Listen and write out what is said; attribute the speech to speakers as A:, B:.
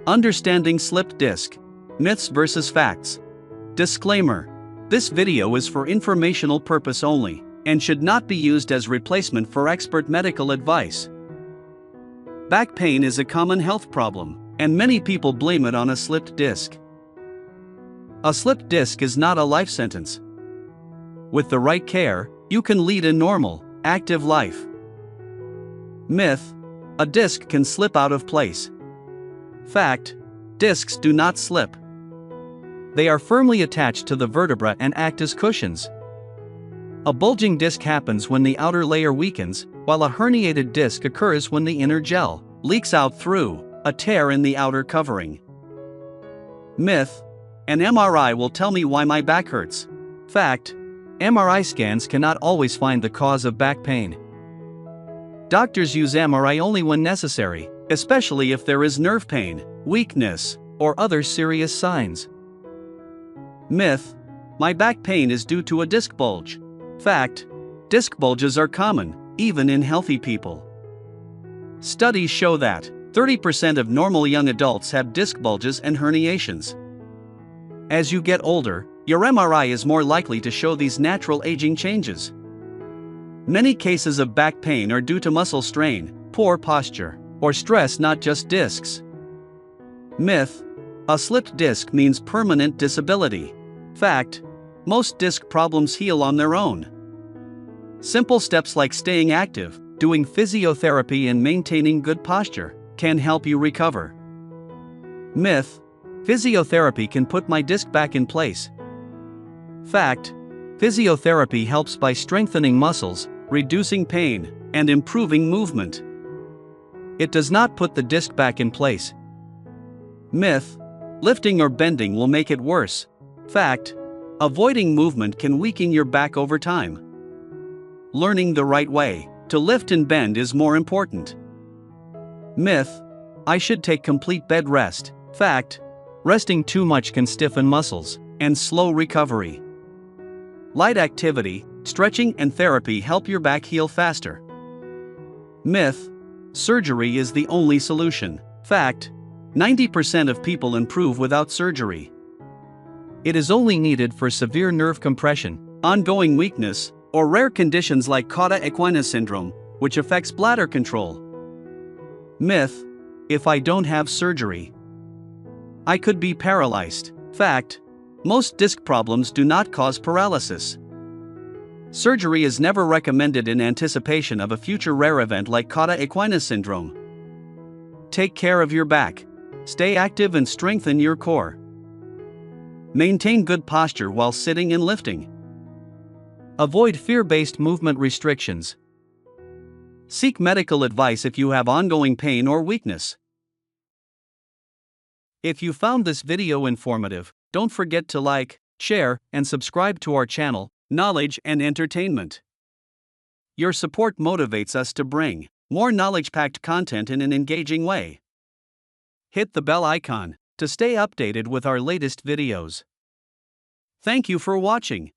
A: Understanding slipped disc. Myths versus facts. Disclaimer. This video is for informational purpose only, and should not be used as replacement for expert medical advice. Back pain is a common health problem, and many people blame it on a slipped disc. A slipped disc is not a life sentence. With the right care, you can lead a normal, active life. Myth: a disc can slip out of place. Fact: discs do not slip. They are firmly attached to the vertebra and act as cushions. A bulging disc happens when the outer layer weakens, while a herniated disc occurs when the inner gel leaks out through a tear in the outer covering. Myth: an MRI will tell me why my back hurts. Fact: MRI scans cannot always find the cause of back pain. Doctors use MRI only when necessary, especially if there is nerve pain, weakness, or other serious signs. Myth: my back pain is due to a disc bulge. Fact: disc bulges are common, even in healthy people. Studies show that 30% of normal young adults have disc bulges and herniations. As you get older, your MRI is more likely to show these natural aging changes. Many cases of back pain are due to muscle strain, poor posture, or stress, not just discs. Myth: a slipped disc means permanent disability. Fact: most disc problems heal on their own. Simple steps like staying active, doing physiotherapy, and maintaining good posture can help you recover. Myth: physiotherapy can put my disc back in place. Fact: physiotherapy helps by strengthening muscles, reducing pain, and improving movement. It does not put the disc back in place. Myth: lifting or bending will make it worse. Fact: avoiding movement can weaken your back over time. Learning the right way to lift and bend is more important. Myth: I should take complete bed rest. Fact: resting too much can stiffen muscles and slow recovery. Light activity, stretching, and therapy help your back heal faster. Myth: surgery is the only solution. Fact: 90% of people improve without surgery. It is only needed for severe nerve compression, ongoing weakness, or rare conditions like cauda equina syndrome, which affects bladder control. Myth: if I don't have surgery, I could be paralyzed. Fact: most disc problems do not cause paralysis. Surgery is never recommended in anticipation of a future rare event like cauda equina syndrome. Take care of your back. Stay active and strengthen your core. Maintain good posture while sitting and lifting. Avoid fear-based movement restrictions. Seek medical advice if you have ongoing pain or weakness. If you found this video informative, don't forget to like, share, and subscribe to our channel, Knowledge and Entertainment. Your support motivates us to bring more knowledge-packed content in an engaging way. Hit the bell icon to stay updated with our latest videos. Thank you for watching.